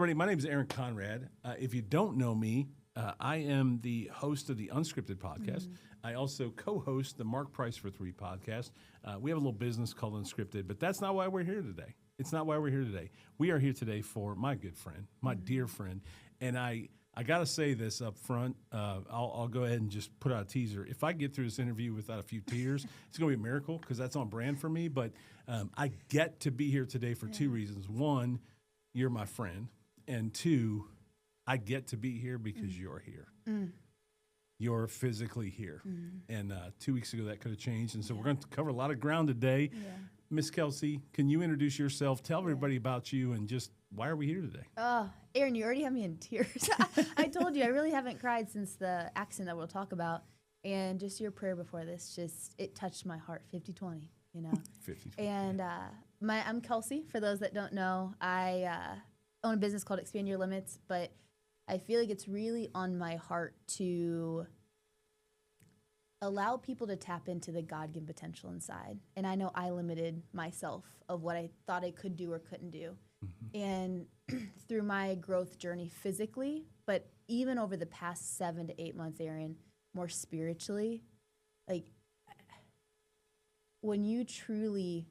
everybody. My name is Aaron Conrad. If you don't know me, I am the host of the Unscripted podcast. I also co-host the Mark Price for 3 podcast. We have a little business called Unscripted, but that's not why we're here today. It's not why we're here today. We are here today for my good friend, my dear friend, and I got to say this up front. I'll go ahead and just put out a teaser. If I get through this interview without a few tears, it's going to be a miracle because that's on brand for me. But I get to be here today for 2 reasons. One, you're my friend. And 2, I get to be here because you're here. You're physically here. And 2 weeks ago, that could have changed. And so we're going to cover a lot of ground today. Miss Kelsey, can you introduce yourself? Tell everybody about you and just why are we here today? Oh, Aaron, you already have me in tears. I told you, I really haven't cried since the accident that we'll talk about. And just your prayer before this, it touched my heart, 50-20, you know. 50-20. And I'm Kelsey. For those that don't know, I own a business called Expand Your Limits, but I feel like it's really on my heart to allow people to tap into the God-given potential inside. And I know I limited myself of what I thought I could do or couldn't do. And through my growth journey physically, but even over the past 7 to 8 months, Aaron, more spiritually, like when you truly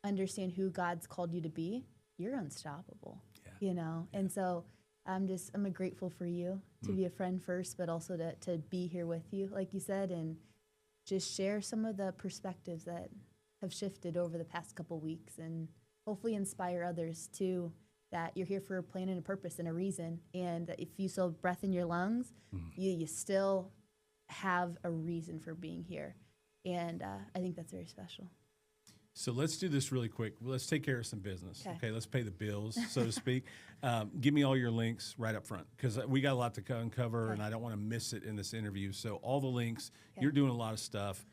understand who God's called you to be, you're unstoppable, you know? And so I'm grateful for you to be a friend first, but also to be here with you, like you said, and just share some of the perspectives that have shifted over the past couple weeks and hopefully inspire others too, that you're here for a plan and a purpose and a reason. And that if you still have breath in your lungs, you still have a reason for being here. And I think that's very special. So let's do this really quick. Let's take care of some business. Okay, let's pay the bills, so to speak. Give me all your links right up front because we got a lot to uncover, and I don't want to miss it in this interview. So all the links. You're doing a lot of stuff.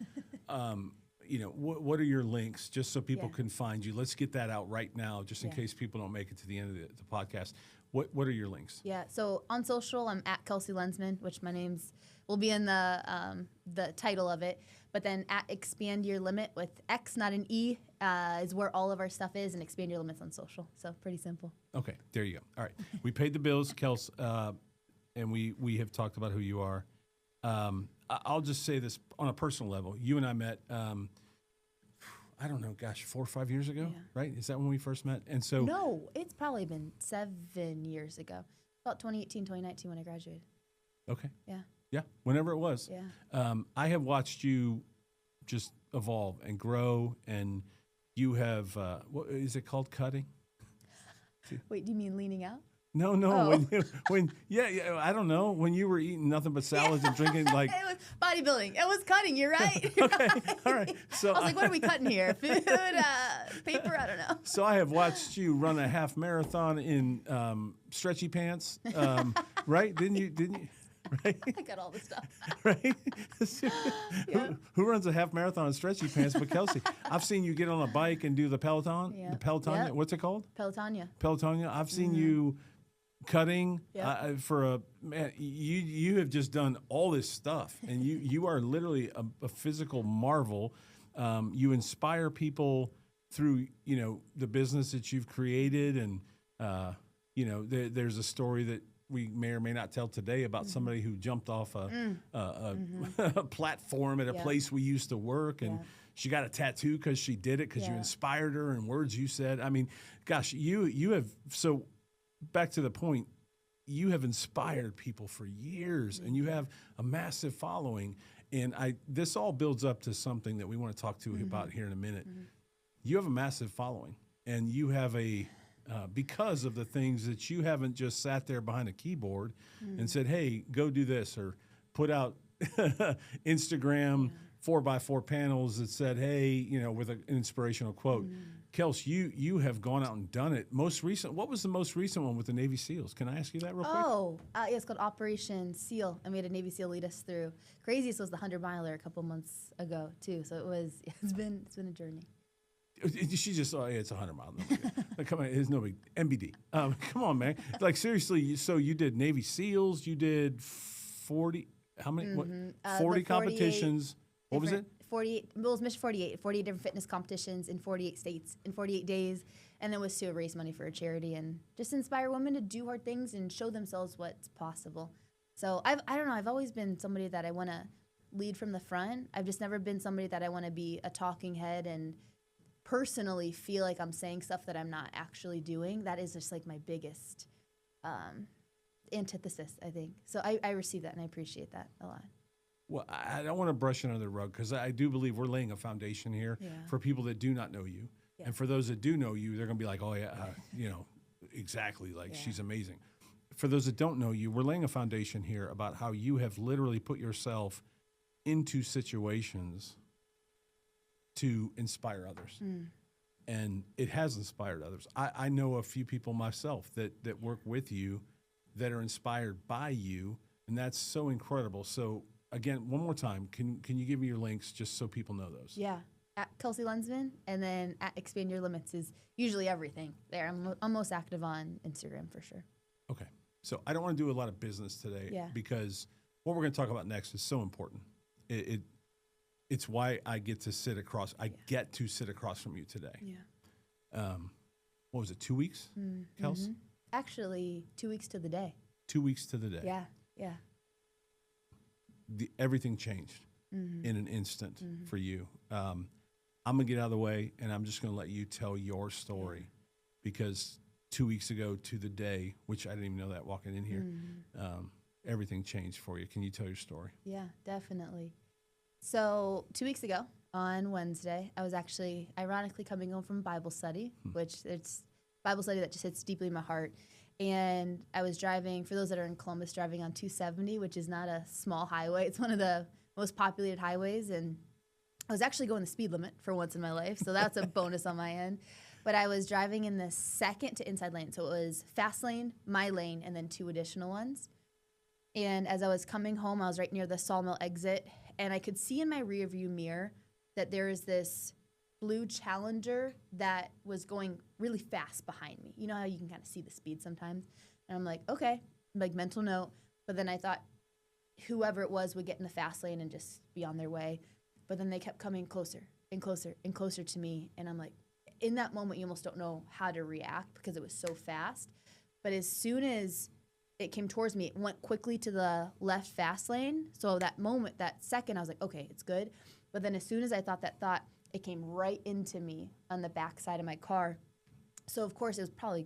You know, what are your links, just so people can find you? Let's get that out right now, just in case people don't make it to the end of the podcast. What are your links? Yeah, so on social, I'm at Kelsey Lensman, which my name's will be in the title of it. But then at Expand Your Limit with X, not an E, is where all of our stuff is, and Expand Your Limits on social. So pretty simple. Okay, there you go. All right, we paid the bills, Kels, and we have talked about who you are. I'll just say this on a personal level. You and I met, I don't know, 4 or 5 years ago, right? Is that when we first met? And so no, it's probably been 7 years ago. About 2018, 2019 when I graduated. Okay. Yeah, whenever it was. Yeah. I have watched you just evolve and grow, and you have, what is it called, cutting? Wait, do you mean leaning out? No. Oh. When I don't know. When you were eating nothing but salads and drinking like it was bodybuilding. It was cutting. You're right. Okay, all right. So I was like, what are we cutting here? Food, paper? I don't know. So I have watched you run a half marathon in stretchy pants, right? Didn't you? Right? I got all the stuff. Right? Who runs a half marathon in stretchy pants but Kelsey? I've seen you get on a bike and do the Peloton. Yeah. The Peloton. Yep. What's it called? Pelotonia. I've seen you cutting Yep. you have just done all this stuff, and you are literally a physical marvel. You inspire people through the business that you've created, and there's a story that we may or may not tell today about somebody who jumped off a platform at a place we used to work, and she got a tattoo because she did it because you inspired her and words you said. I mean, gosh, you have, so back to the point, you have inspired people for years, and you have a massive following. And this all builds up to something that we want to talk to you about here in a minute. You have a massive following, and you have because of the things that you haven't just sat there behind a keyboard and said, hey, go do this, or put out Instagram 4x4 panels that said, hey, with an inspirational quote. Kels, you have gone out and done it. What was the most recent one with the Navy SEALs? Can I ask you that real quick? It's called Operation SEAL, and we had a Navy SEAL lead us through. Craziest was the 100-miler a couple months ago too. So it's been a journey. She just, it's 100 miles. Like, come on, it's no big MBD. Come on, man. Like, seriously, so you did Navy SEALs, you did 40, how many? What, 40 competitions. What was it? 48, well, it was Mission 48 different fitness competitions in 48 states in 48 days. And it was to raise money for a charity and just inspire women to do hard things and show themselves what's possible. So I don't know, I've always been somebody that I want to lead from the front. I've just never been somebody that I want to be a talking head and personally feel like I'm saying stuff that I'm not actually doing. That is just like my biggest antithesis, I think. So I receive that and I appreciate that a lot. Well, I don't want to brush it under the rug because I do believe we're laying a foundation here for people that do not know you. Yeah. And for those that do know you, they're going to be like, oh, yeah, exactly, like she's amazing. For those that don't know you, we're laying a foundation here about how you have literally put yourself into situations to inspire others. And it has inspired others. I know a few people myself that work with you that are inspired by you, and that's so incredible. So again, one more time, can you give me your links just so people know those? Yeah, at Kelsey Lensman, and then at Expand Your Limits is usually everything there. I'm most active on Instagram for sure. Okay, so I don't want to do a lot of business today because what we're going to talk about next is so important. It's why I get to sit across. I get to sit across from you today. Yeah. What was it? 2 weeks, Kels? Actually, 2 weeks to the day. 2 weeks to the day. Yeah. Yeah. Everything changed in an instant for you. I'm gonna get out of the way, and I'm just gonna let you tell your story because 2 weeks ago to the day, which I didn't even know that walking in here, everything changed for you. Can you tell your story? Yeah, definitely. So 2 weeks ago on Wednesday, I was actually ironically coming home from Bible study, which it's Bible study that just hits deeply in my heart. And I was driving, for those that are in Columbus, driving on 270, which is not a small highway. It's one of the most populated highways. And I was actually going the speed limit for once in my life. So that's a bonus on my end. But I was driving in the second to inside lane. So it was fast lane, my lane, and then 2 additional ones. And as I was coming home, I was right near the Sawmill exit. And I could see in my rearview mirror that there is this blue Challenger that was going really fast behind me. You know how you can kind of see the speed sometimes? And I'm like, okay, like mental note. But then I thought whoever it was would get in the fast lane and just be on their way. But then they kept coming closer and closer and closer to me. And I'm like, in that moment, you almost don't know how to react because it was so fast. But as soon as it came towards me, it went quickly to the left fast lane. So that moment, that second, I was like, okay, it's good. But then as soon as I thought that thought, it came right into me on the back side of my car. So, of course, it was probably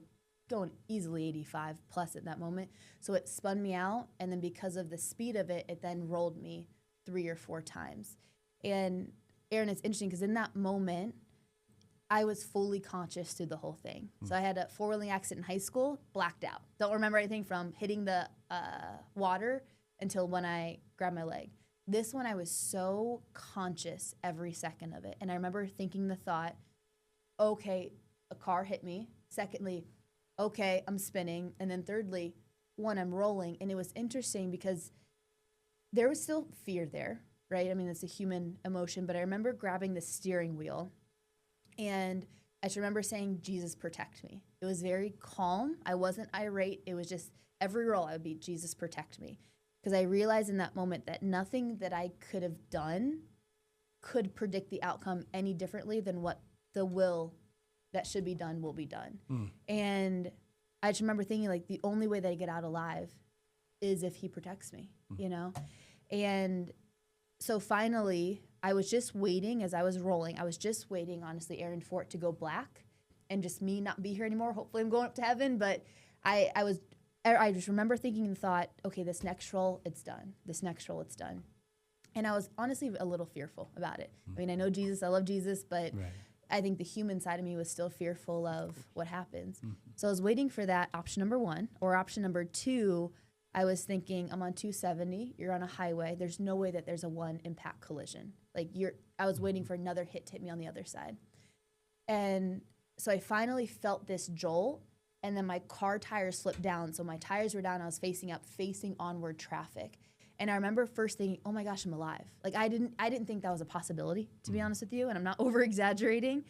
going easily 85 plus at that moment. So it spun me out. And then because of the speed of it, it then rolled me 3 or 4 times. And, Aaron, it's interesting because in that moment, I was fully conscious through the whole thing. So I had a 4-wheeling accident in high school, blacked out. Don't remember anything from hitting the water until when I grabbed my leg. This one, I was so conscious every second of it. And I remember thinking the thought, okay, a car hit me. Secondly, okay, I'm spinning. And then thirdly, one, I'm rolling. And it was interesting because there was still fear there, right? I mean, it's a human emotion. But I remember grabbing the steering wheel. And I just remember saying, Jesus, protect me. It was very calm. I wasn't irate. It was just every roll I would be, Jesus, protect me. Because I realized in that moment that nothing that I could have done could predict the outcome any differently than what the will that should be done will be done. And I just remember thinking, like, the only way that I get out alive is if he protects me, you know? And so finally, I was just waiting as I was rolling. I was just waiting, honestly, Aaron, for it to go black and just me not be here anymore. Hopefully I'm going up to heaven. But I just remember thinking and thought, okay, this next roll, it's done. This next roll, it's done. And I was honestly a little fearful about it. I mean, I know Jesus, I love Jesus, but I think the human side of me was still fearful of what happens. So I was waiting for that option number 1. Or option number 2, I was thinking, I'm on 270, you're on a highway. There's no way that there's a 1 impact collision. I was waiting for another hit to hit me on the other side. And so I finally felt this jolt. And then my car tires slipped down. So my tires were down. I was facing onward traffic. And I remember first thinking, oh my gosh, I'm alive. Like I didn't think that was a possibility, to be honest with you. And I'm not over exaggerating.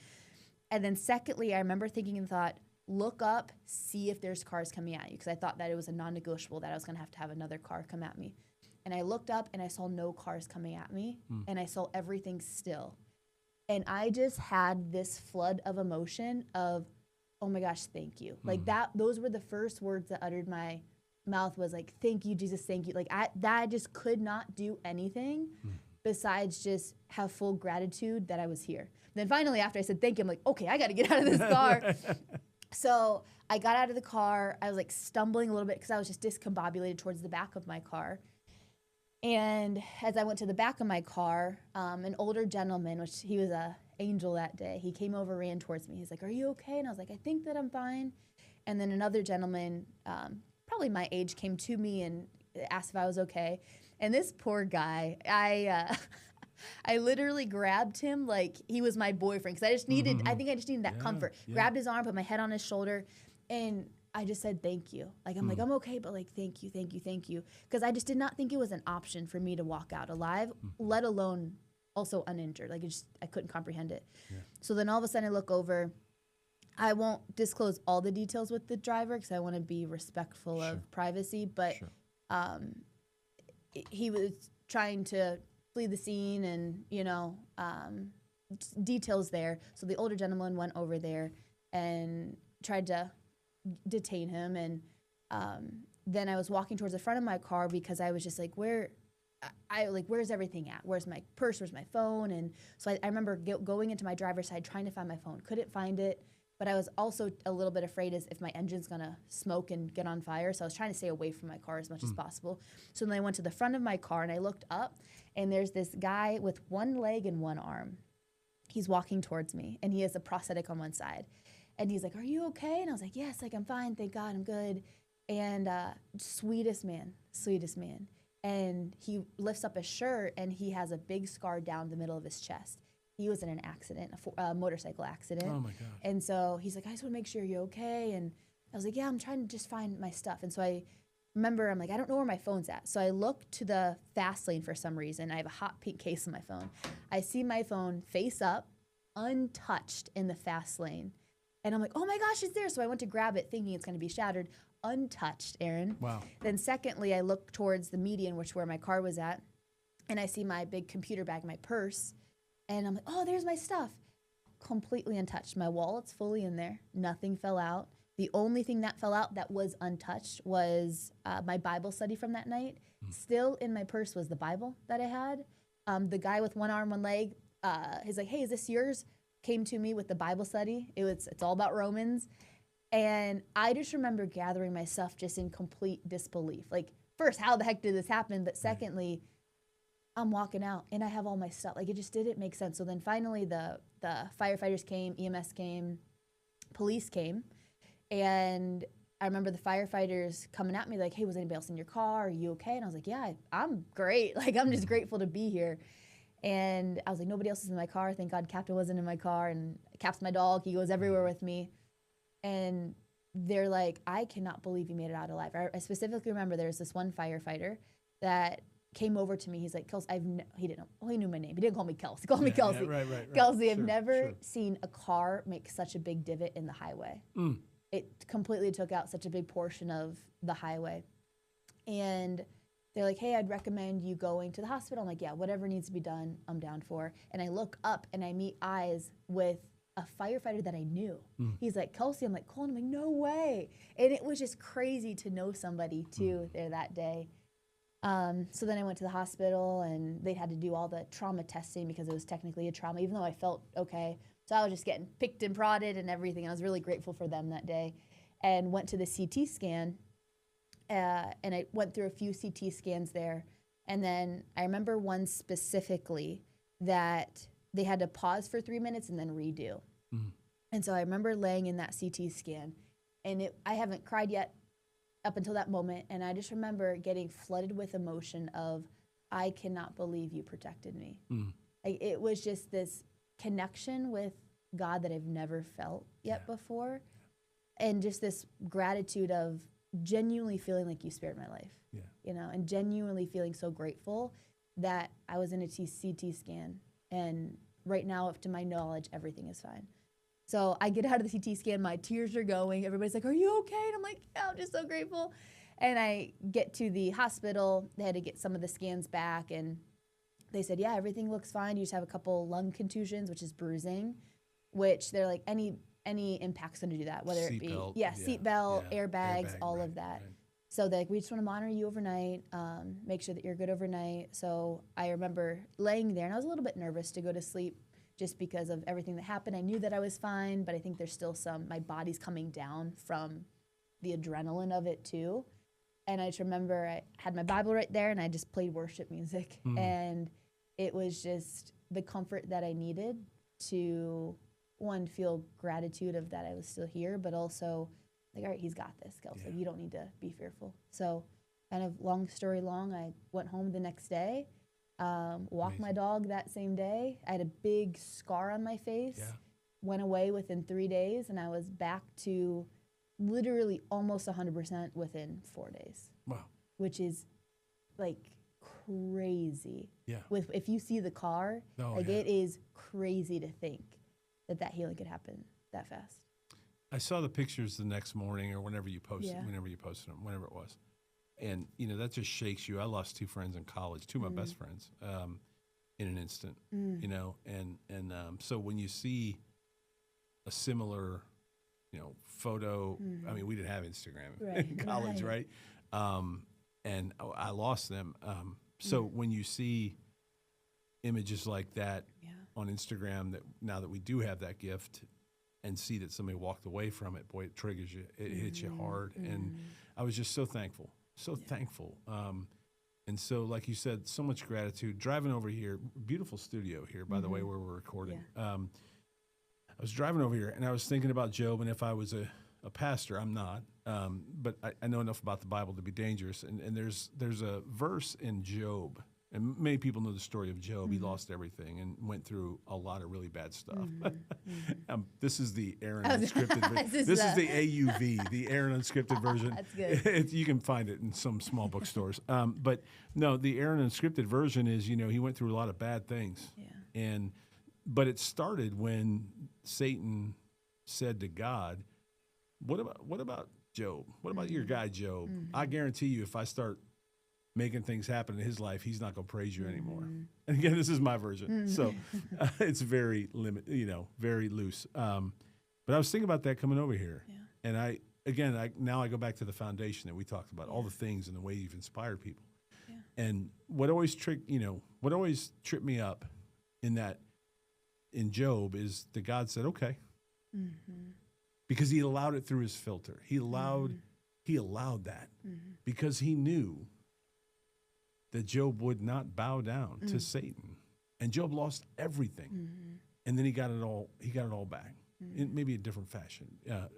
And then secondly, I remember thinking and thought, look up, see if there's cars coming at you. Because I thought that it was a non-negotiable that I was going to have another car come at me. And I looked up and I saw no cars coming at me. And I saw everything still. And I just had this flood of emotion of, oh my gosh, thank you. Like those were the first words that uttered my mouth was like, thank you, Jesus, thank you. Like I just could not do anything besides just have full gratitude that I was here. Then finally, after I said thank you, I'm like, okay, I got to get out of this car. So I got out of the car. I was like stumbling a little bit because I was just discombobulated towards the back of my car. And as I went to the back of my car, an older gentleman, which he was a angel that day, he came over, ran towards me. He's like, are you okay? And I was like, I think that I'm fine. And then another gentleman, probably my age, came to me and asked if I was okay. And this poor guy, I literally grabbed him like he was my boyfriend because I just needed, I think I just needed that comfort. Yeah. Grabbed his arm, put my head on his shoulder, and I just said, thank you. Like, I'm like, I'm okay, but like, thank you, thank you, thank you. Because I just did not think it was an option for me to walk out alive, let alone also uninjured. Like, I couldn't comprehend it. Yeah. So then all of a sudden I look over. I won't disclose all the details with the driver because I want to be respectful of privacy, but he was trying to flee the scene and, you know, details there. So the older gentleman went over there and tried to detain him. And then I was walking towards the front of my car because I was just like, where's everything at? Where's my purse? Where's my phone? And so I remember going into my driver's side trying to find my phone. Couldn't find it. But I was also a little bit afraid as if my engine's gonna smoke and get on fire. So I was trying to stay away from my car as much as possible. So then I went to the front of my car and I looked up and there's this guy with one leg and one arm. He's walking towards me and he has a prosthetic on one side. And he's like, are you okay? And I was like, yes, like I'm fine, thank God, I'm good. And sweetest man. And he lifts up his shirt and he has a big scar down the middle of his chest. He was in an accident, a motorcycle accident. Oh my gosh. And so he's like, I just want to make sure you're okay. And I was like, yeah, I'm trying to just find my stuff. And so I remember, I'm like, I don't know where my phone's at. So I look to the fast lane for some reason. I have a hot pink case on my phone. I see my phone face up, untouched in the fast lane. And I'm like, oh my gosh, it's there. So I went to grab it thinking it's going to be shattered. Untouched, Aaron. Wow. Then secondly, I look towards the median, which where my car was at. And I see my big computer bag, my purse. And I'm like, oh, there's my stuff. Completely untouched. My wallet's fully in there. Nothing fell out. The only thing that fell out that was untouched was my Bible study from that night. Still in my purse was the Bible that I had. The guy with one arm, one leg, he's like, hey, is this yours? Came to me with the Bible study. It's all about Romans. And I just remember gathering my stuff just in complete disbelief. Like, first, how the heck did this happen? But secondly, I'm walking out and I have all my stuff. Like, it just didn't make sense. So then finally the firefighters came, EMS came, police came. And I remember the firefighters coming at me like, hey, was anybody else in your car? Are you okay? And I was like, yeah, I'm great. Like, I'm just grateful to be here. And I was like, nobody else is in my car. Thank God Captain wasn't in my car. And Cap's my dog. He goes everywhere with me. And they're like, I cannot believe you made it out alive. I specifically remember there's this one firefighter that came over to me. He's like, Kelsey, he knew my name. He didn't call me Kelsey. He called me Kelsey. Yeah, right. Kelsey, I've never seen a car make such a big divot in the highway. It completely took out such a big portion of the highway. And they're like, hey, I'd recommend you going to the hospital. I'm like, yeah, whatever needs to be done, I'm down for. And I look up and I meet eyes with a firefighter that I knew. He's like, Kelsey. I'm like, Colin. I'm like, no way. And it was just crazy to know somebody too there that day. So then I went to the hospital and they had to do all the trauma testing because it was technically a trauma, even though I felt okay. So I was just getting picked and prodded and everything. I was really grateful for them that day and went to the CT scan. And I went through a few CT scans there. And then I remember one specifically that they had to pause for 3 minutes and then redo. And so I remember laying in that CT scan and I haven't cried yet up until that moment. And I just remember getting flooded with emotion of, I cannot believe you protected me. Like, it was just this connection with God that I've never felt yet before. And just this gratitude of genuinely feeling like you spared my life, you know, and genuinely feeling so grateful that I was in a CT scan. And right now, up to my knowledge, everything is fine. So I get out of the CT scan, my tears are going. Everybody's like, are you okay? And I'm like, yeah, I'm just so grateful. And I get to the hospital. They had to get some of the scans back. And they said, yeah, everything looks fine. You just have a couple lung contusions, which is bruising, which they're like, any any impact's going to do that, whether it be Seatbelt, seatbelt, yeah, airbags, all right, of that. right. So like we just want to monitor you overnight, make sure that you're good overnight. So I remember laying there and I was a little bit nervous to go to sleep just because of everything that happened. I knew that I was fine, but I think there's still my body's coming down from the adrenaline of it too. And I just remember I had my Bible right there and I just played worship music. And it was just the comfort that I needed to, one, feel gratitude of that I was still here, but also like, all right, he's got this, Kelsey. Yeah. You don't need to be fearful. So kind of long story long, I went home the next day, walked my dog that same day. I had a big scar on my face, went away within 3 days, and I was back to literally almost 100% within 4 days. Wow. Which is like crazy. Yeah. If you see the car, it is crazy to think that healing could happen that fast. I saw the pictures the next morning or whenever you posted them, whenever it was. And, that just shakes you. I lost 2 friends in college, 2 of my best friends, in an instant, and so when you see a similar, photo, I mean, we didn't have Instagram in college, right? And I lost them. So when you see images like that on Instagram, that now that we do have that gift, and see that somebody walked away from it, boy, it triggers you. It hits you hard. And I was just so thankful, thankful. And so, like you said, so much gratitude. Driving over here, beautiful studio here, by the way, where we're recording. I was driving over here, and I was thinking about Job, and if I was a pastor, I'm not, but I know enough about the Bible to be dangerous. And there's a verse in Job, and many people know the story of Job. He lost everything and went through a lot of really bad stuff. This is the Aaron unscripted version. This is the AUV, the Aaron unscripted version. That's good. You can find it in some small bookstores. But no, the Aaron unscripted version is, he went through a lot of bad things. Yeah. But it started when Satan said to God, what about Job? What about your guy Job? I guarantee you, if I start making things happen in his life, he's not going to praise you anymore. And again, this is my version, so it's very very loose. But I was thinking about that coming over here, and I now go back to the foundation that we talked about, all the things and the way you've inspired people. And what always tripped me up in Job is that God said, okay, because he allowed it through his filter. He allowed that because he knew that Job would not bow down to Satan, and Job lost everything, and then he got it all back in maybe a different fashion.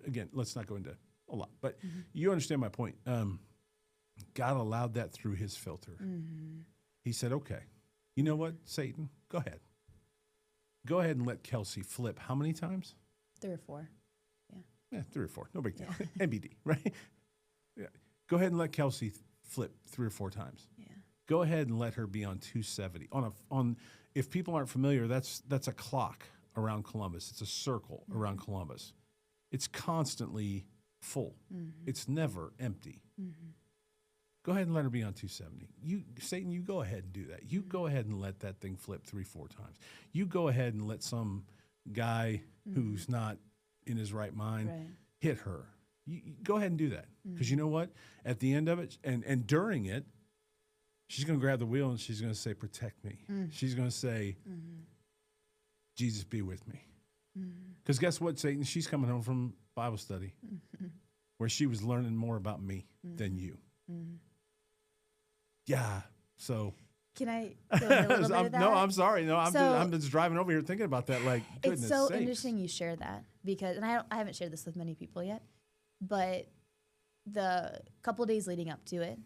Again, let's not go into a lot, but you understand my point. God allowed that through his filter. He said, okay, you know what, Satan, go ahead and let Kelsey flip how many times? 3 or 4. Yeah, 3 or 4, no big deal. NBD, right? Yeah. Go ahead and let Kelsey flip 3 or 4 times. Yeah. Go ahead and let her be on 270. If people aren't familiar, that's a clock around Columbus. It's a circle around Columbus. It's constantly full. It's never empty. Go ahead and let her be on 270. Satan, you go ahead and do that. You go ahead and let that thing flip 3, 4 times. You go ahead and let some guy who's not in his right mind hit her. You go ahead and do that, because you know what? At the end of it, and during it, she's going to grab the wheel and she's going to say, protect me. She's going to say, Jesus, be with me. Because guess what, Satan? She's coming home from Bible study where she was learning more about me than you. Yeah. So. Can I go into a little bit of that? No, I'm sorry. No, I'm just driving over here thinking about that. Like, goodness it's so sakes. interesting you share that, because, and I haven't shared this with many people yet, but the couple days leading up to it,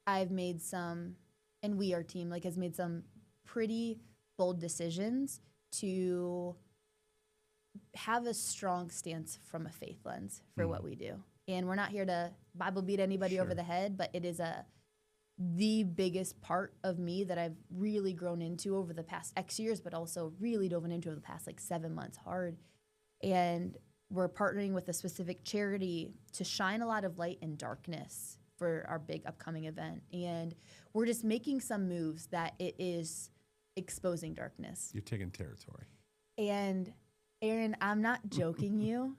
I've made some, and our team has made some pretty bold decisions to have a strong stance from a faith lens for what we do. And we're not here to Bible beat anybody over the head, but it is the biggest part of me that I've really grown into over the past X years, but also really dove into over the past 7 months hard. And we're partnering with a specific charity to shine a lot of light in darkness for our big upcoming event. And we're just making some moves that it is exposing darkness. You're taking territory. And Aaron, I'm not joking you.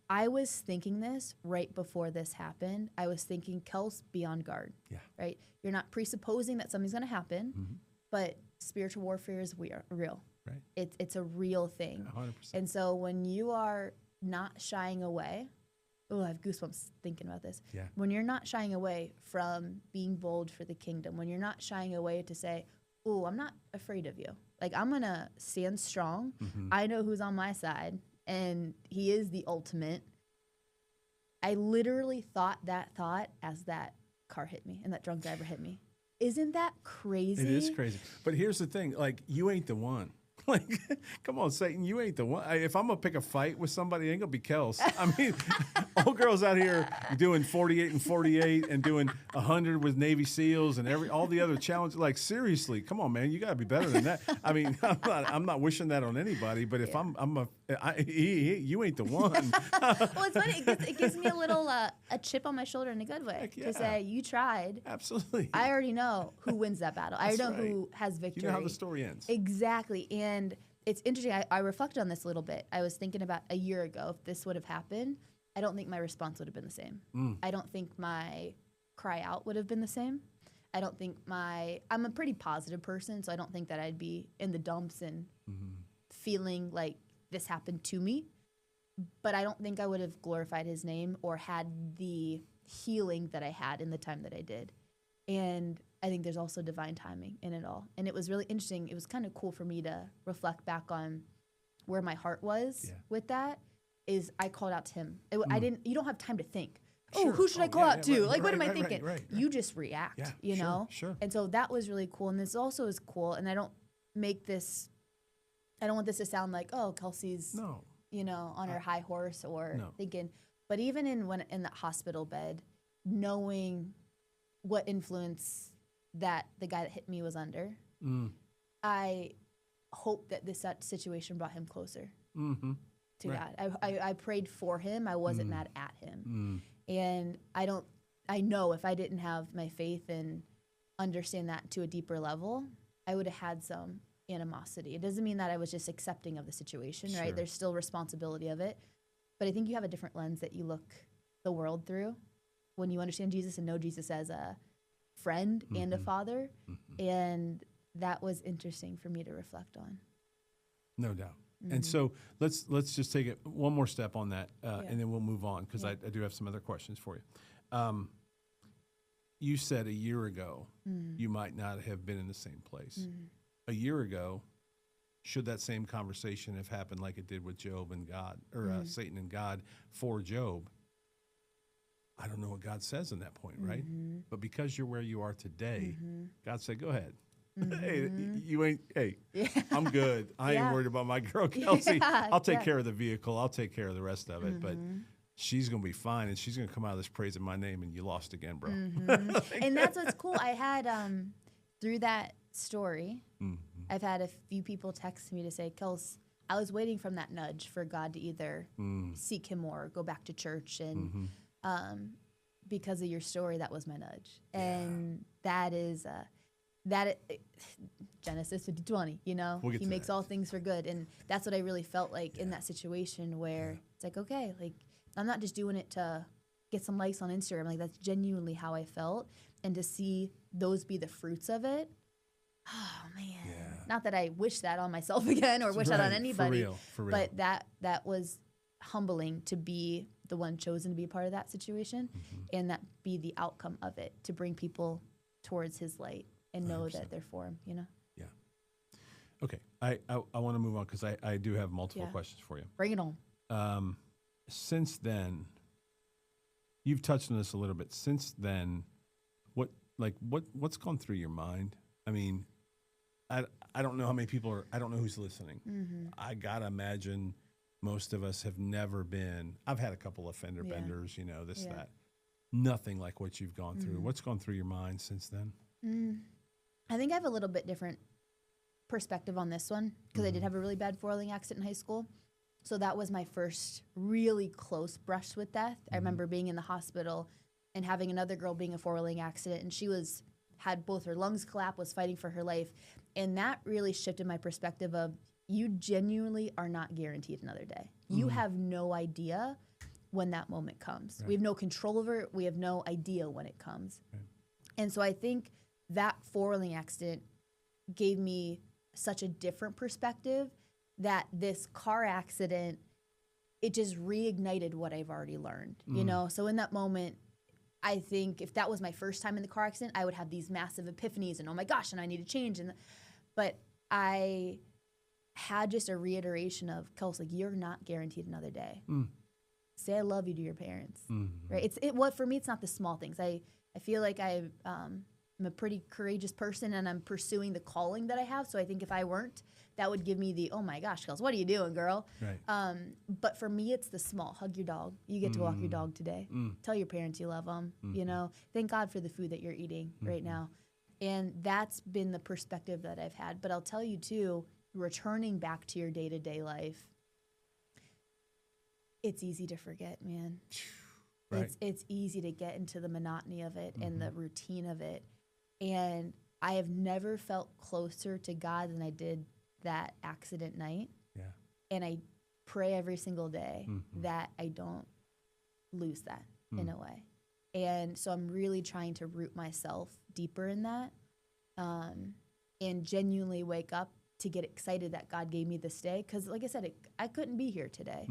I was thinking this right before this happened. I was thinking, Kels, be on guard. Yeah. Right? You're not presupposing that something's going to happen, Mm-hmm. but spiritual warfare is real. Right. It's a real thing. 100%. And so when you are not shying away, oh, I have goosebumps thinking about this. Yeah. When you're not shying away from being bold for the kingdom, when you're not shying away to say, oh, I'm not afraid of you. Like, I'm going to stand strong. Mm-hmm. I know who's on my side, and he is the ultimate. I literally thought that thought as that car hit me and that drunk driver hit me. Isn't that crazy? It is crazy. But here's the thing, like, you ain't the one. Like, come on, Satan, you ain't the one. If I'm going to pick a fight with somebody, it ain't going to be Kels. I mean, old girls out here doing 48 and 48 and doing 100 with Navy SEALs and all the other challenges. Like, seriously, come on, man, you got to be better than that. I mean, I'm not wishing that on anybody, but if you ain't the one. Well, it's funny. It gives me a little a chip on my shoulder in a good way Yeah. to say, you tried. Absolutely. I already know who wins that battle. I know who has victory. You know how the story ends. Exactly. And it's interesting. I reflected on this a little bit. I was thinking about a year ago, if this would have happened, I don't think my response would have been the same. I don't think my cry out would have been the same. I don't think I'm a pretty positive person, so I don't think that I'd be in the dumps and feeling like this happened to me. But I don't think I would have glorified his name or had the healing that I had in the time that I did. And I think there's also divine timing in it all. And it was really interesting. It was kind of cool for me to reflect back on where my heart was with that, is I called out to him. You don't have time to think, Sure. who should I call out to? Right, like, what am I right, thinking? right. You just react, you know? Sure. And so that was really cool. And this also is cool. And I don't want this to sound like, oh, Kelsey's, on her high horse or thinking. But even in that hospital bed, knowing what influence that the guy that hit me was under, I hope that this situation brought him closer to God. I prayed for him. I wasn't mad at him. And I know if I didn't have my faith and understand that to a deeper level, I would have had some animosity. It doesn't mean that I was just accepting of the situation, right? There's still responsibility of it. But I think you have a different lens that you look the world through when you understand Jesus and know Jesus as a friend and a father. And that was interesting for me to reflect on. No doubt. And so let's just take it one more step on that, and then we'll move on, because I do have some other questions for you. You said a year ago you might not have been in the same place. A year ago, should that same conversation have happened like it did with Job and God, or Satan and God for Job, I don't know what God says in that point, right? But because you're where you are today, God said, go ahead. I'm good. I ain't worried about my girl, Kelsey. I'll take care of the vehicle. I'll take care of the rest of it. But she's going to be fine, and she's going to come out of this praising my name, and you lost again, bro. And that's what's cool. I had, through that story, I've had a few people text me to say, Kels, I was waiting from that nudge for God to either seek him more or go back to church. And because of your story, that was my nudge. And that is... Genesis 50:20, he makes all things for good. And that's what I really felt like in that situation where it's like, okay, like, I'm not just doing it to get some likes on Instagram. Like, that's genuinely how I felt. And to see those be the fruits of it, oh man. Not that I wish that on myself again or wish that on anybody. For real. But that was humbling to be the one chosen to be a part of that situation, and that be the outcome of it, to bring people towards his light. And know 100%. That they're for him, Yeah. Okay. I want to move on, because I do have multiple questions for you. Bring it on. Since then, you've touched on this a little bit. Since then, what's gone through your mind? I mean, I don't know how many people are. I don't know who's listening. I gotta imagine most of us have never been. I've had a couple of fender benders, that. Nothing like what you've gone through. What's gone through your mind since then? I think I have a little bit different perspective on this one, because I did have a really bad four-wheeling accident in high school. So that was my first really close brush with death. I remember being in the hospital and having another girl being a four-wheeling accident, and she had both her lungs collapse, was fighting for her life. And that really shifted my perspective of, you genuinely are not guaranteed another day. You have no idea when that moment comes. Right. We have no control over it. We have no idea when it comes. Right. And so I think that four-wheeling accident gave me such a different perspective that this car accident, it just reignited what I've already learned, you know? So in that moment, I think if that was my first time in the car accident, I would have these massive epiphanies and, oh my gosh, and I need to change. But I had just a reiteration of, Kelsey, like, you're not guaranteed another day. Say I love you to your parents, right? What for me, it's not the small things. I feel like I'm a pretty courageous person and I'm pursuing the calling that I have. So I think if I weren't, that would give me the, oh my gosh, Kelsey, what are you doing, girl? Right. But for me, it's the small. Hug your dog. You get to walk your dog today. Tell your parents you love them. You know, thank God for the food that you're eating right now. And that's been the perspective that I've had. But I'll tell you too, returning back to your day-to-day life, it's easy to forget, man. Right. It's easy to get into the monotony of it and the routine of it. And I have never felt closer to God than I did that accident night. Yeah. And I pray every single day that I don't lose that in a way. And so I'm really trying to root myself deeper in that, and genuinely wake up to get excited that God gave me this day. Because like I said, I couldn't be here today.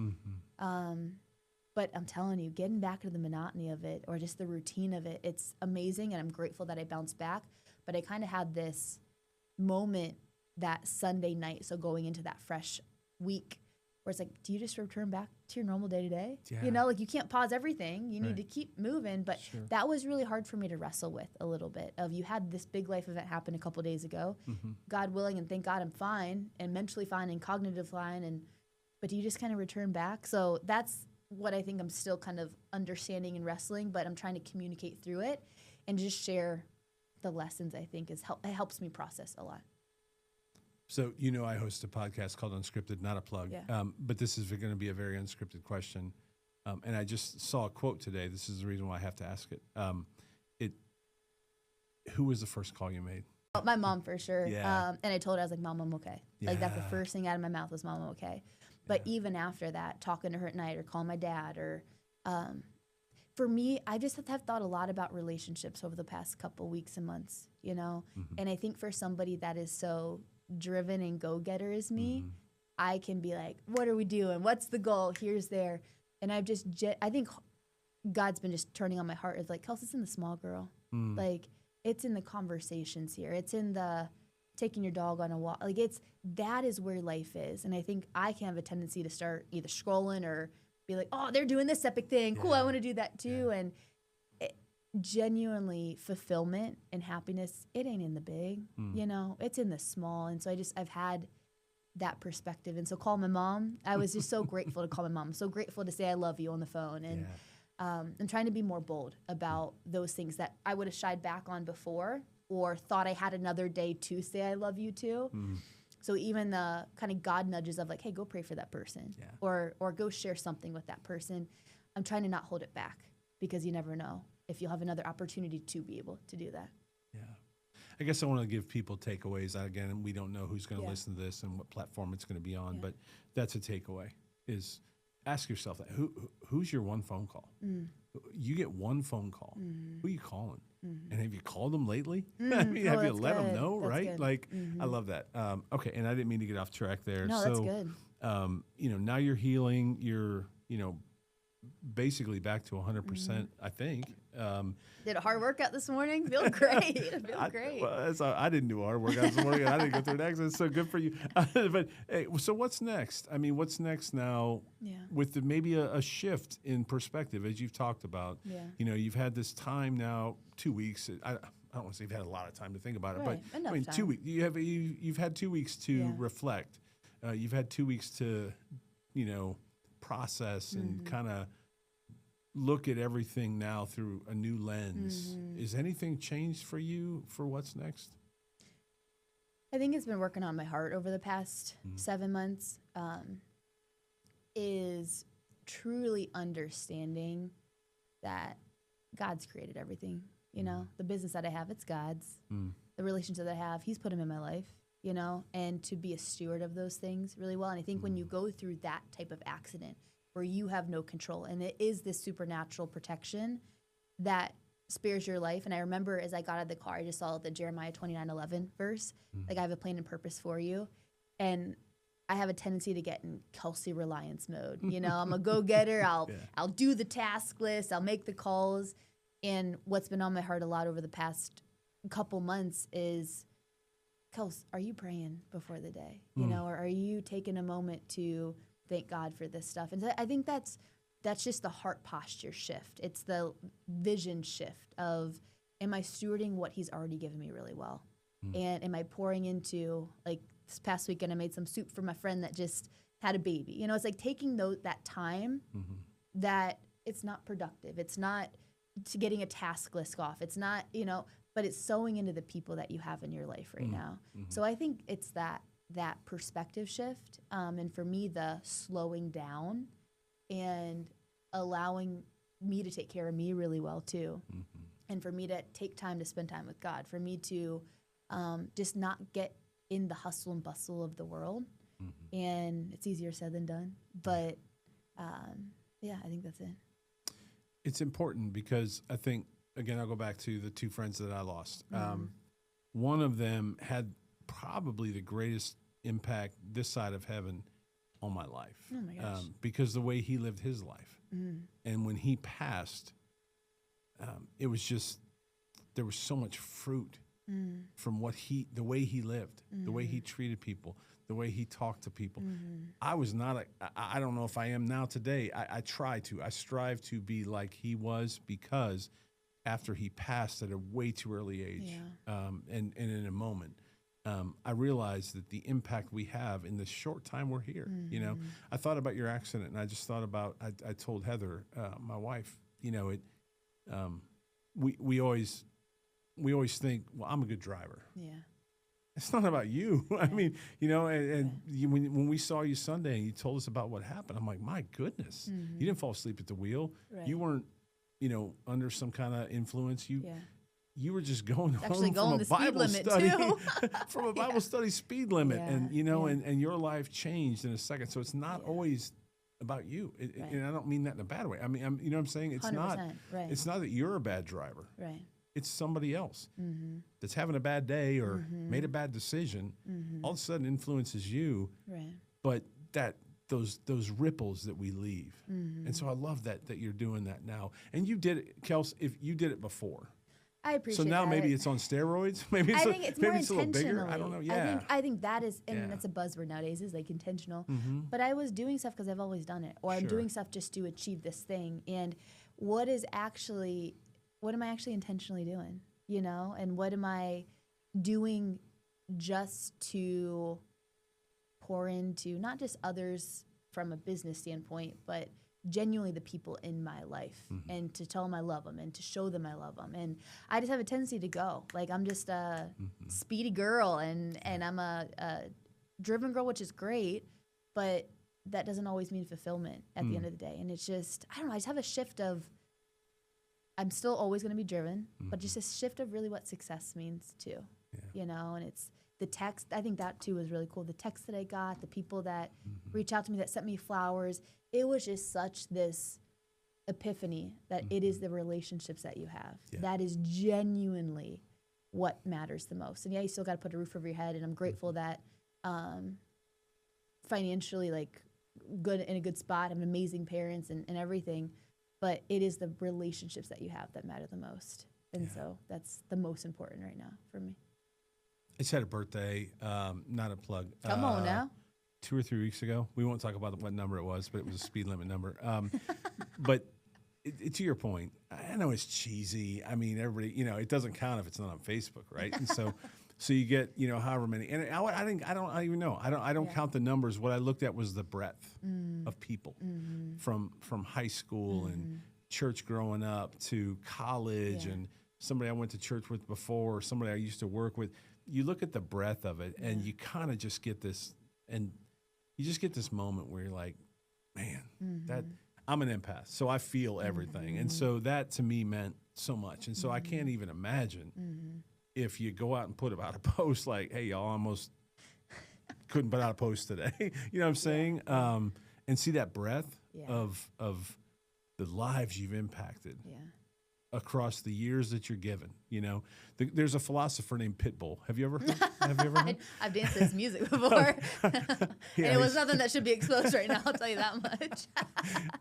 But I'm telling you, getting back to the monotony of it or just the routine of it, it's amazing. And I'm grateful that I bounced back. But I kind of had this moment that Sunday night, so going into that fresh week, where it's like, do you just return back to your normal day to day? Yeah. You know, like you can't pause everything. You need Right. to keep moving. But Sure. that was really hard for me to wrestle with a little bit of, you had this big life event happen a couple days ago, God willing, and thank God I'm fine and mentally fine and cognitive fine. But do you just kind of return back? So that's what I think I'm still kind of understanding and wrestling, but I'm trying to communicate through it and just share the lessons. I think it helps me process a lot. So, you know, I host a podcast called Unscripted, not a plug. Yeah. But this is going to be a very unscripted question. And I just saw a quote today. This is the reason why I have to ask it. Who was the first call you made? My mom, for sure. Yeah. And I told her, I was like, Mom, I'm okay. Like, that's the Yeah. first thing out of my mouth was, Mom, I'm okay. But even after that, talking to her at night or calling my dad or, for me, I just have thought a lot about relationships over the past couple weeks and months, you know? And I think for somebody that is so driven and go-getter as me, I can be like, what are we doing? What's the goal? Here's there. And I think God's been just turning on my heart. It's like, Kelsey, it's in the small girl. Like, it's in the conversations here. It's in the taking your dog on a walk. Like, that is where life is. And I think I can have a tendency to start either scrolling or be like, oh, they're doing this epic thing. Cool, I want to do that too. And genuinely, fulfillment and happiness, it ain't in the big, you know, it's in the small. And so I've had that perspective. And so call my mom. I was just so grateful to call my mom. So grateful to say I love you on the phone. And I'm trying to be more bold about those things that I would have shied back on before or thought I had another day to say I love you to. So even the kind of God nudges of like, hey, go pray for that person or go share something with that person. I'm trying to not hold it back because you never know if you'll have another opportunity to be able to do that. Yeah. I guess I want to give people takeaways. Again, we don't know who's going to listen to this and what platform it's going to be on, but that's a takeaway is ask yourself that. Who's your one phone call? You get one phone call. Who are you calling? And have you called them lately? I mean, have you let them know, That's right? good. Like, I love that. Okay, and I didn't mean to get off track there. No, so, that's good. You know, now you're healing. You're, you know, basically back to 100%, I think. Did a hard workout this morning. Feel great. Feel great. I didn't do hard workout this morning. I didn't go through an accident, so good for you. But hey, so what's next? I mean, what's next now with maybe a shift in perspective, as you've talked about? Yeah. You know, you've had this time now, 2 weeks. I don't want to say you've had a lot of time to think about it, Right. but Enough I mean, time. 2 weeks. You've had 2 weeks to reflect. You've had 2 weeks to, you know, process and kind of look at everything now through a new lens. Is anything changed for you for what's next? I think it's been working on my heart over the past 7 months, is truly understanding that God's created everything. You know, the business that I have, it's God's. The relationships that I have, He's put them in my life. you know, and to be a steward of those things really well. And I think when you go through that type of accident where you have no control and it is this supernatural protection that spares your life. And I remember as I got out of the car, I just saw the Jeremiah 29:11 verse, like I have a plan and purpose for you. And I have a tendency to get in Kelsey reliance mode. You know, I'm a go-getter. I'll do the task list. I'll make the calls. And what's been on my heart a lot over the past couple months is, Kels, are you praying before the day? You know, or are you taking a moment to thank God for this stuff? And so I think that's just the heart posture shift. It's the vision shift of, am I stewarding what he's already given me really well? And am I pouring into, like this past weekend, I made some soup for my friend that just had a baby. You know, it's like taking that time that it's not productive. It's not to getting a task list off. It's not, you know, but it's sowing into the people that you have in your life right now. So I think it's that perspective shift. And for me, the slowing down and allowing me to take care of me really well too. And for me to take time to spend time with God, for me to just not get in the hustle and bustle of the world. And it's easier said than done. But yeah, I think that's it. It's important because I think, again, I'll go back to the two friends that I lost. One of them had probably the greatest impact this side of heaven on my life. Oh my gosh. Because the way he lived his life. And when he passed, it was just, there was so much fruit from the way he lived, the way he treated people, the way he talked to people. I was not, I don't know if I am now today. I strive to be like he was, because after he passed at a way too early age, and in a moment, I realized that the impact we have in the short time we're here. You know, I thought about your accident, and I just thought about, I told Heather, my wife, you know, we always think, well, I'm a good driver. Yeah. It's not about you. I mean, you know, and when we saw you Sunday and you told us about what happened, I'm like, my goodness, you didn't fall asleep at the wheel. Right. You weren't, you know, under some kind of influence. You were just going Actually home going from a the speed Bible limit study, too. from a Bible study speed limit, Yeah. and you know, and your life changed in a second. So it's not always about you, and I don't mean that in a bad way. I mean, you know what I'm saying? It's 100%, not. right. It's not that you're a bad driver. Right. It's somebody else that's having a bad day or made a bad decision. All of a sudden influences you. Right. But those ripples that we leave. And so I love that you're doing that now. And you did it, Kels, if you did it before. I appreciate So now that. maybe it's on steroids. Maybe it's I think it's more maybe it's a little bigger. I don't know. Yeah. I think that is, and Yeah. that's a buzzword nowadays, is like intentional. But I was doing stuff because I've always done it, or I'm Sure. doing stuff just to achieve this thing. And what am I actually intentionally doing? You know, and what am I doing just to pour into not just others from a business standpoint, but genuinely the people in my life, and to tell them I love them and to show them I love them. And I just have a tendency to go. Like, I'm just a speedy girl, and I'm a driven girl, which is great, but that doesn't always mean fulfillment at the end of the day. And it's just, I don't know, I just have a shift of, I'm still always going to be driven, but just a shift of really what success means too, you know. And it's the text. I think that too was really cool. The text that I got, the people that reached out to me, that sent me flowers. It was just such this epiphany that it is the relationships that you have. That is genuinely what matters the most. And yeah, you still got to put a roof over your head. And I'm grateful that financially, like, good, in a good spot. I'm amazing parents and everything. But it is the relationships that you have that matter the most. And so that's the most important right now for me. I just had a birthday, not a plug. Come on now. 2 or 3 weeks ago. We won't talk about what number it was, but it was a speed limit number. But to your point, I know it's cheesy. I mean, everybody, you know, it doesn't count if it's not on Facebook, right? And so you get, you know, however many. And I don't even know. I don't count the numbers. What I looked at was the breadth of people from high school and church growing up to college and somebody I went to church with before, or somebody I used to work with. You look at the breadth of it, and you kind of just get this, and you just get this moment where you're like, man, that I'm an empath, so I feel everything. And so that to me meant so much. And so I can't even imagine if you go out and put about a post like, hey, y'all, almost couldn't put out a post today. You know what I'm saying? And see that breadth of the lives you've impacted across the years that you're given. You know, there's a philosopher named Pitbull. Have you ever heard? I've danced to his music before. And it was nothing that should be exposed right now, I'll tell you that much.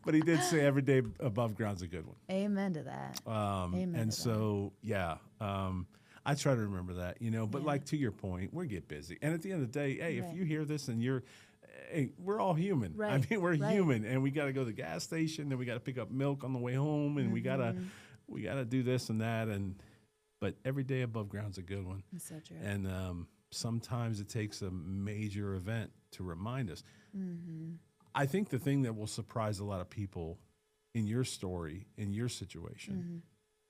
But he did say every day above ground's a good one. Amen to that. And so, I try to remember that, you know, but like to your point, we get busy. And at the end of the day, hey, if you hear this and hey, we're all human. Right. I mean, we're human, and we got to go to the gas station, then we got to pick up milk on the way home, and we got to do this and that. But every day above ground's a good one. That's so true. And sometimes it takes a major event to remind us. I think the thing that will surprise a lot of people in your story, in your situation,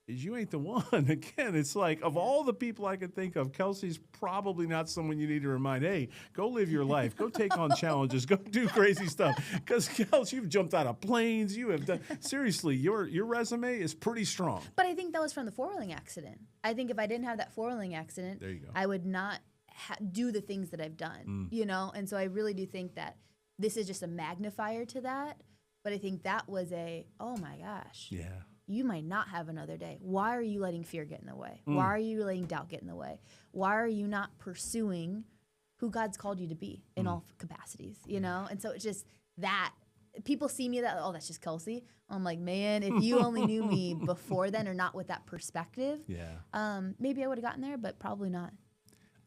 is you ain't the one. Again, it's like, of all the people I can think of, Kelsey's probably not someone you need to remind, hey, go live your life. Go take on challenges. Go do crazy stuff. Because, Kelsey, you've jumped out of planes. You have done, seriously, your resume is pretty strong. But I think that was from the four-wheeling accident. I think if I didn't have that four-wheeling accident, there you go. I would not do the things that I've done, you know? And so I really do think that this is just a magnifier to that. But I think that was oh my gosh. Yeah. You might not have another day. Why are you letting fear get in the way? Why are you letting doubt get in the way? Why are you not pursuing who God's called you to be in all capacities, you know? And so it's just that. People see me that, oh, that's just Kelsey. I'm like, man, if you only knew me before then or not with that perspective, maybe I would have gotten there, but probably not.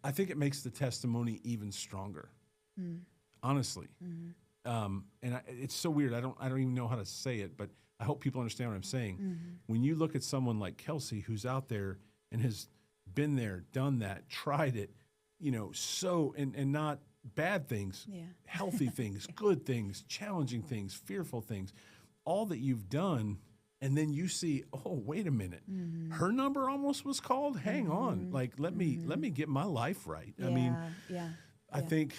I think it makes the testimony even stronger, honestly. It's so weird. I don't even know how to say it, but I hope people understand what I'm saying. When you look at someone like Kelsey, who's out there and has been there, done that, tried it, you know, and not bad things, healthy things, good things, challenging things, fearful things, all that you've done. And then you see, oh, wait a minute, her number almost was called. Hang on, like let me get my life right. I mean, I think,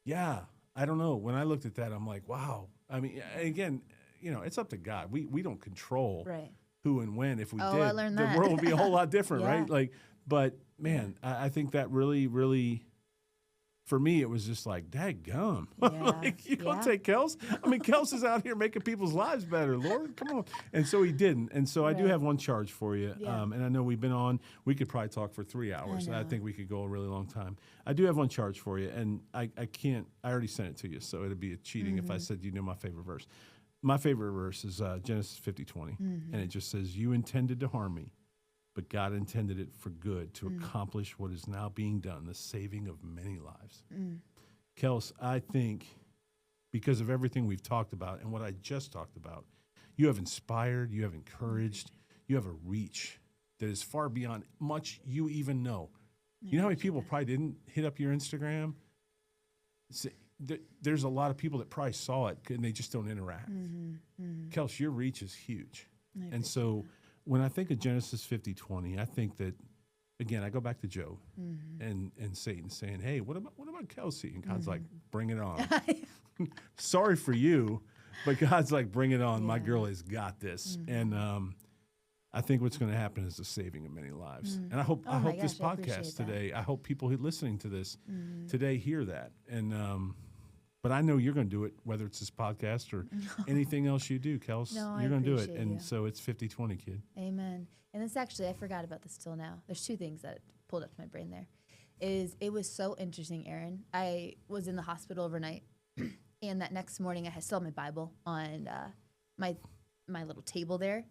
I don't know. When I looked at that, I'm like, wow. I mean, again, you know, it's up to God. We don't control who and when. If we did, I learned the that. world would be a whole lot different, right? Like, but man, I think that really, really, for me, it was just like, daggum. Like, you gonna take Kels? I mean, Kels is out here making people's lives better, Lord. Come on. And so he didn't. And so I do have one charge for you. And I know we've been on, we could probably talk for 3 hours. I think we could go a really long time. I do have one charge for you. And I can't, I already sent it to you. So it'd be cheating if I said, you know my favorite verse. My favorite verse is Genesis 50:20. And it just says, you intended to harm me, but God intended it for good to accomplish what is now being done, the saving of many lives. Kels, I think because of everything we've talked about and what I just talked about, you have inspired, you have encouraged, you have a reach that is far beyond much you even know. You know how many people probably didn't hit up your Instagram? There's a lot of people that probably saw it and they just don't interact. Kels, your reach is huge. And so when I think of Genesis 50:20, I think that, again, I go back to Job and Satan saying, hey, what about Kelsey? And God's like, bring it on. Sorry for you, but God's like, bring it on. My girl has got this. And I think what's going to happen is the saving of many lives. And I hope this podcast today, I hope people listening to this today hear that. And but I know you're going to do it, whether it's this podcast or anything else you do, Kels. You're going to do it. And so it's 50:20, kid. Amen. And it's actually, I forgot about this till now. There's two things that pulled up to my brain there. It was so interesting, Aaron. I was in the hospital overnight, and that next morning I still had my Bible on my little table there.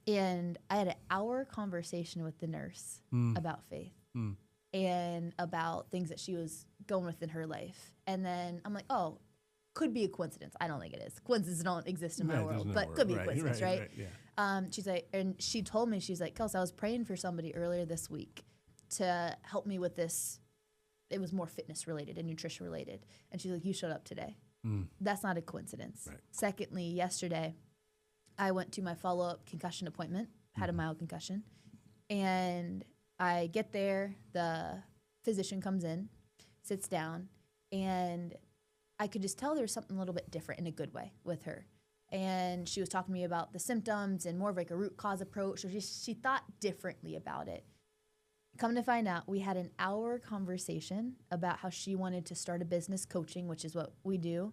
And I had an hour conversation with the nurse about faith and about things that she was going with in her life. And then I'm like, oh, could be a coincidence. I don't think it is. Coincidences don't exist in my world, but could be a coincidence, right? She's like, and she told me, she's like, Kelsey, I was praying for somebody earlier this week to help me with this. It was more fitness related and nutrition related. And she's like, you showed up today. That's not a coincidence. Secondly, yesterday, I went to my follow-up concussion appointment, had a mild concussion, and I get there, the physician comes in, sits down, and I could just tell there was something a little bit different in a good way with her. And she was talking to me about the symptoms and more of like a root cause approach. So she thought differently about it. come to find out, we had an hour conversation about how she wanted to start a business coaching, which is what we do,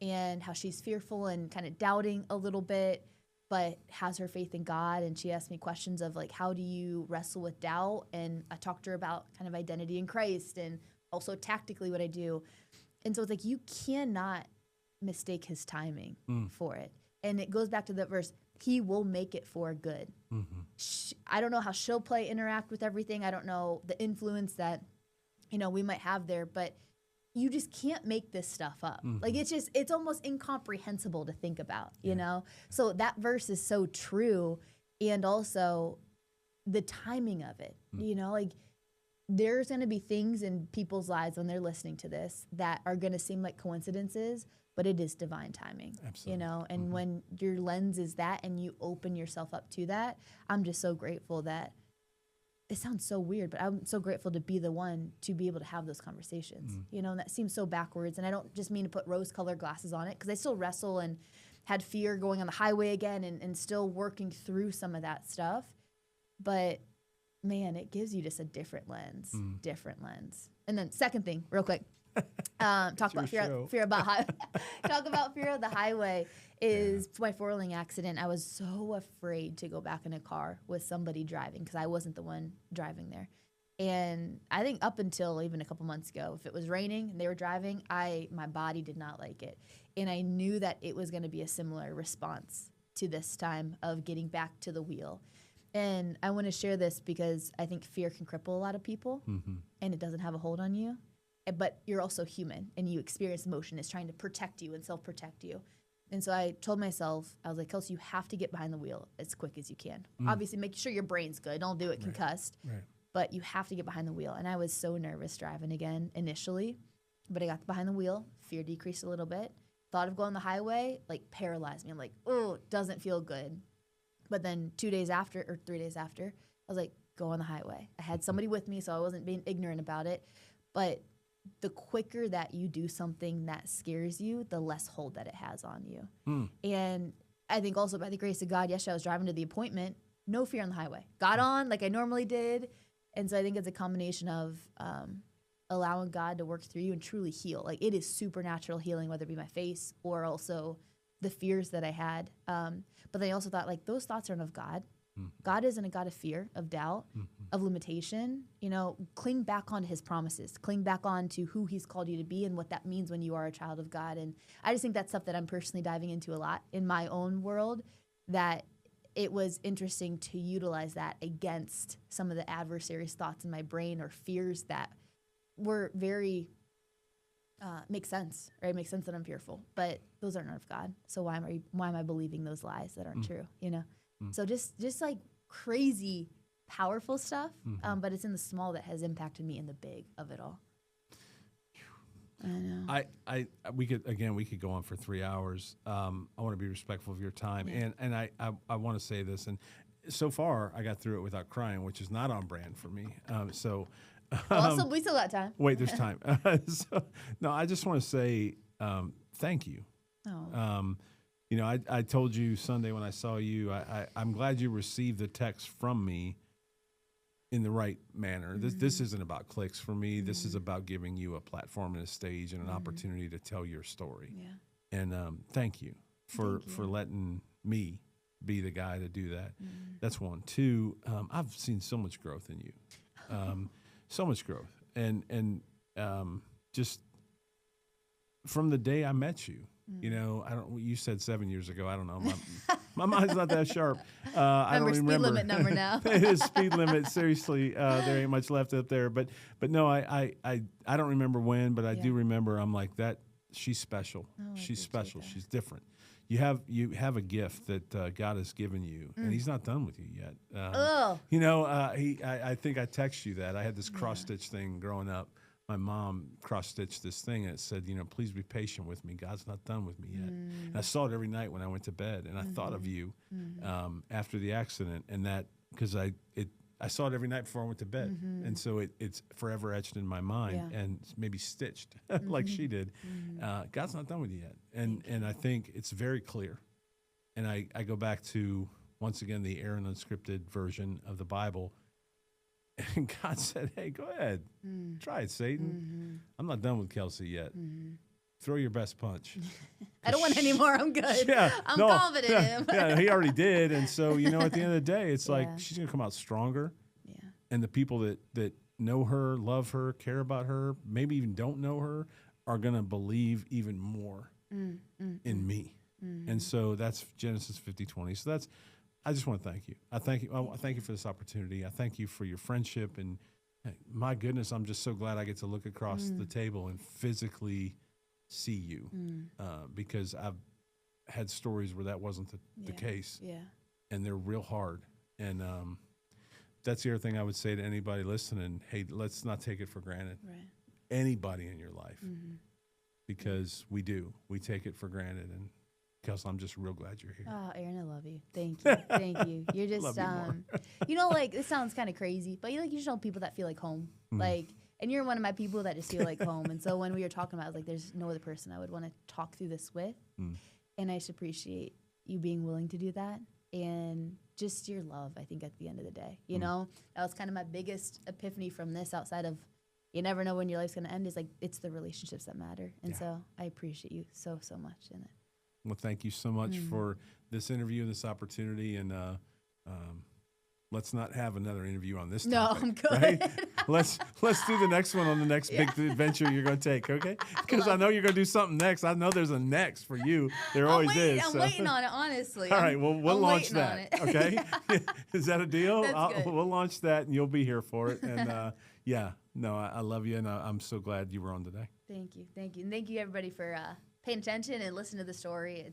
and how she's fearful and kind of doubting a little bit, but has her faith in God. And she asked me questions of like, how do you wrestle with doubt? And I talked to her about kind of identity in Christ and also tactically what I do. And so it's like, you cannot mistake his timing for it. And it goes back to that verse, he will make it for good. I don't know how she'll interact with everything. I don't know the influence that, we might have there, but you just can't make this stuff up. Like it's almost incomprehensible to think about, you know? So that verse is so true. And also the timing of it, like there's going to be things in people's lives when they're listening to this that are going to seem like coincidences, but it is divine timing, Absolutely. And when your lens is that and you open yourself up to that, I'm just so grateful that it sounds so weird, but I'm so grateful to be the one to be able to have those conversations, and that seems so backwards. And I don't just mean to put rose-colored glasses on it, because I still wrestle and had fear going on the highway again and still working through some of that stuff. But man, it gives you just a different lens. And then second thing, real quick, talk about fear about talk about fear of the highway is my 4-wheeling accident. I was so afraid to go back in a car with somebody driving because I wasn't the one driving there. And I think up until even a couple months ago, if it was raining and they were driving, my body did not like it. And I knew that it was going to be a similar response to this time of getting back to the wheel. And I want to share this because I think fear can cripple a lot of people and it doesn't have a hold on you. But you're also human and you experience emotion. It's trying to protect you and self-protect you. And so I told myself, I was like, Kelsey, you have to get behind the wheel as quick as you can. Obviously, make sure your brain's good. Don't do it concussed. Right. But you have to get behind the wheel. And I was so nervous driving again initially. But I got behind the wheel. Fear decreased a little bit. Thought of going on the highway, like paralyzed me. I'm like, oh, doesn't feel good. But then 2 days after or 3 days after, I was like, go on the highway. I had somebody with me, so I wasn't being ignorant about it. But the quicker that you do something that scares you, the less hold that it has on you. And I think also by the grace of God, yesterday I was driving to the appointment, no fear on the highway. Got on like I normally did. And so I think it's a combination of allowing God to work through you and truly heal. Like it is supernatural healing, whether it be my face or also the fears that I had. But then I also thought like those thoughts aren't of God. God isn't a God of fear, of doubt, of limitation. Cling back onto his promises. Cling back on to who he's called you to be and what that means when you are a child of God. And I just think that's stuff that I'm personally diving into a lot in my own world, that it was interesting to utilize that against some of the adversary's thoughts in my brain or fears that were very, make sense, right? Makes sense that I'm fearful, but those are not of God. So why am I believing those lies that aren't true, So just like crazy, powerful stuff, but it's in the small that has impacted me in the big of it all. I know. We could go on for 3 hours. I want to be respectful of your time, and I want to say this. And so far, I got through it without crying, which is not on brand for me. We still got time. Wait, there's time. No, I just want to say thank you. Oh. I told you Sunday when I saw you, I'm glad you received the text from me in the right manner. This isn't about clicks for me. This is about giving you a platform and a stage and an opportunity to tell your story. Yeah. And thank you for letting me be the guy to do that. That's one. Two, I've seen so much growth in you. So much growth. And just from the day I met you, you said 7 years ago. I don't know. My mind's not that sharp. I don't remember. Speed limit number now. It is speed limit. Seriously, there ain't much left up there. But no, I don't remember when, but I do remember. I'm like that. She's special. Oh, she's special. That. She's different. You have a gift that God has given you, and He's not done with you yet. I think I texted you that. I had this cross stitch thing growing up. My mom cross-stitched this thing, and it said, please be patient with me. God's not done with me yet. And I saw it every night when I went to bed, and I thought of you after the accident, and that because I saw it every night before I went to bed, and so it's forever etched in my mind and maybe stitched like she did. God's not done with you yet, and I think it's very clear. And I go back to once again the Aaron unscripted version of the Bible. And God said, hey, go ahead. Try it, Satan. I'm not done with Kelsey yet. Throw your best punch. I don't want any more. I'm good. Yeah, I'm confident in him. Yeah, he already did. And so, you know, at the end of the day, it's like Yeah. she's going to come out stronger. Yeah. And the people that know her, love her, care about her, maybe even don't know her, are going to believe even more in me. And so that's Genesis 50:20. So that's, I just want to thank you. I thank you. I thank you for this opportunity. I thank you for your friendship. And my goodness, I'm just so glad I get to look across the table and physically see you, because I've had stories where that wasn't the case. Yeah. And they're real hard. And that's the other thing I would say to anybody listening. Hey, let's not take it for granted. Right. Anybody in your life, because we take it for granted. And Kelsey, I'm just real glad you're here. Oh, Aaron, I love you. Thank you. Thank you. You're just, Love you more. you know, like, it sounds kind of crazy, but you just know people that feel like home. Like, and you're one of my people that just feel like home. And so when we were talking about it, I was like, there's no other person I would want to talk through this with. And I just appreciate you being willing to do that. And just your love, I think, at the end of the day. You know, that was kind of my biggest epiphany from this, outside of you never know when your life's going to end, is like, it's the relationships that matter. And so I appreciate you so, so much in it. Well, thank you so much for this interview and this opportunity. And let's not have another interview on this topic. No, I'm good. Right? Let's do the next one on the next big adventure you're going to take, okay? Because I know you're going to do something next. I know there's a next for you. There always is. I'm waiting on it, honestly. All right, well, we'll launch waiting on that, okay? Is that a deal? That's good. We'll launch that, and you'll be here for it. And, I love you, and I'm so glad you were on today. Thank you. Thank you. And thank you, everybody, for paying attention and listening to the story.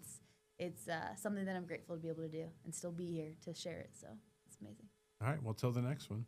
It's something that I'm grateful to be able to do and still be here to share it. So it's amazing. All right, well, till the next one.